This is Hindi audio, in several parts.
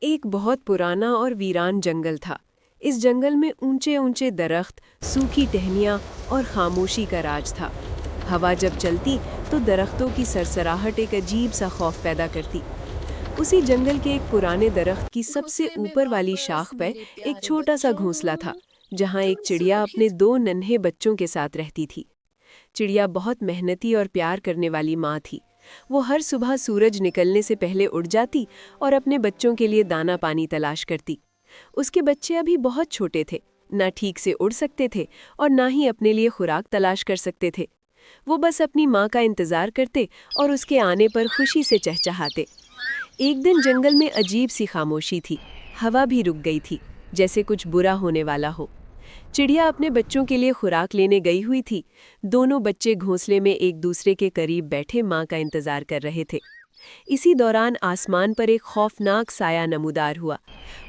एक बहुत पुराना और वीरान जंगल था। इस जंगल में ऊंचे ऊंचे दरख्त, सूखी टहनियाँ और खामोशी का राज था। हवा जब चलती तो दरख्तों की सरसराहट एक अजीब सा खौफ पैदा करती। उसी जंगल के एक पुराने दरख्त की सबसे घोंसले में ऊपर वाली वापस शाख पर मेरे एक प्यारे छोटा सा घोंसला था, बच्चों। जहाँ एक तुम चिड़िया अपने सुरक्षित। दो नन्हे बच्चों के साथ रहती थी। चिड़िया बहुत मेहनती और प्यार करने वाली माँ थी। वो हर सुबह सूरज निकलने से पहले उड़ जाती और अपने बच्चों के लिए दाना पानी तलाश करती। उसके बच्चे अभी बहुत छोटे थे, ना ठीक से उड़ सकते थे और ना ही अपने लिए खुराक तलाश कर सकते थे। वो बस अपनी माँ का इंतजार करते और उसके आने पर खुशी से चहचहाते। एक दिन जंगल में अजीब सी खामोशी थी। हवा भी रुक गई थी, जैसे कुछ बुरा होने वाला हो। चिड़िया अपने बच्चों के लिए खुराक लेने गई हुई थी। दोनों बच्चे घोंसले में एक दूसरे के करीब बैठे माँ का इंतजार कर रहे थे। इसी दौरान आसमान पर एक खौफनाक साया नमूदार हुआ।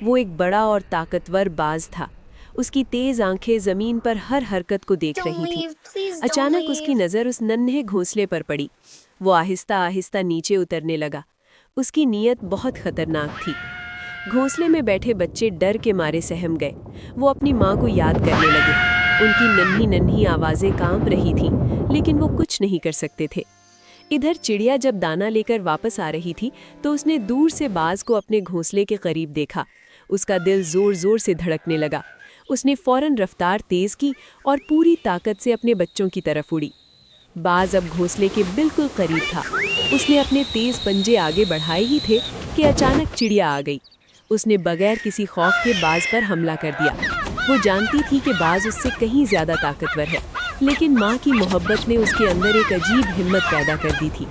वो एक बड़ा और ताकतवर बाज था। उसकी तेज आंखें जमीन पर हर हरकत को देख Don't रही थीं। leave, please don't अचानक उसकी leave. नज़र उस नन्हे घोंसले पर पड़ी। वो आहिस्ता आहिस्ता नीचे उतरने लगा। उसकी नीयत बहुत खतरनाक थी। घोंसले में बैठे बच्चे डर के मारे सहम गए। वो अपनी माँ को याद करने लगे। उनकी नन्ही नन्ही आवाज़ें कांप रही थीं, लेकिन वो कुछ नहीं कर सकते थे। इधर चिड़िया जब दाना लेकर वापस आ रही थी तो उसने दूर से बाज को अपने घोंसले के करीब देखा। उसका दिल जोर जोर से धड़कने लगा। उसने फौरन रफ्तार तेज की और पूरी ताकत से अपने बच्चों की तरफ उड़ी। बाज अब घोंसले के बिल्कुल करीब था। उसने अपने तेज पंजे आगे बढ़ाए ही थे कि अचानक चिड़िया आ गई। उसने बगैर किसी खौफ के बाज पर हमला कर दिया। वो जानती थी कि बाज उससे कहीं ज्यादा ताकतवर है, लेकिन माँ की मोहब्बत ने उसके अंदर एक अजीब हिम्मत पैदा कर दी थी।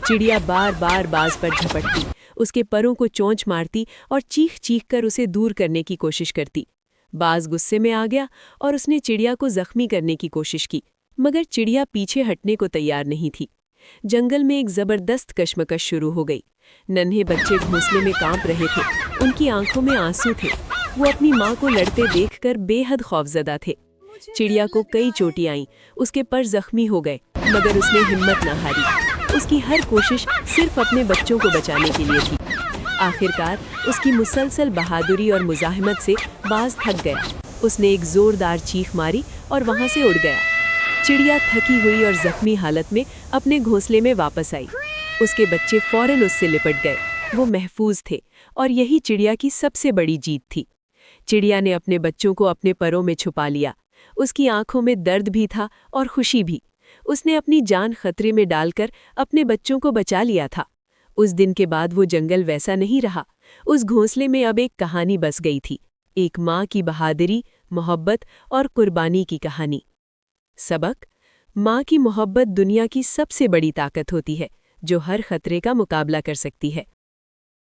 चिड़िया बार बार बाज पर झपटती, उसके परों को चोंच मारती और चीख चीख कर उसे दूर करने की कोशिश करती। बाज गुस्से में आ गया और उसने चिड़िया को जख्मी करने की कोशिश की, मगर चिड़िया पीछे हटने को तैयार नहीं थी। जंगल में एक जबरदस्त कश्मकश शुरू हो गई। नन्हे बच्चे घोंसले में कांप रहे थे, उनकी आंखों में आंसू थे। वो अपनी माँ को लड़ते देखकर बेहद खौफजदा थे। मुझे चिड़िया डर को लगता कई है। चोटें आईं, उसके पर जख्मी हो गए, मगर उसने हिम्मत न हारी। उसकी हर कोशिश सिर्फ अपने बच्चों को बचाने के लिए थी। आखिरकार उसकी मुसलसल बहादुरी और मुजाहिमत से बाज थक गया। उसने एक जोरदार चीख मारी और वहां से उड़ गया। चिड़िया थकी हुई और जख्मी हालत में अपने घोंसले में वापस आई। उसके बच्चे फौरन उससे लिपट गए। वो महफूज थे और यही चिड़िया की सबसे बड़ी जीत थी। चिड़िया ने अपने बच्चों को अपने परों में छुपा लिया। उसकी आंखों में दर्द भी था और खुशी भी। उसने अपनी जान खतरे में डालकर अपने बच्चों को बचा लिया था। उस दिन के बाद वो जंगल वैसा नहीं रहा। उस घोंसले में अब एक कहानी बस गई थी, एक माँ की बहादुरी, मोहब्बत और कुर्बानी की कहानी। सबक: माँ की मोहब्बत दुनिया की सबसे बड़ी ताकत होती है, जो हर खतरे का मुकाबला कर सकती है।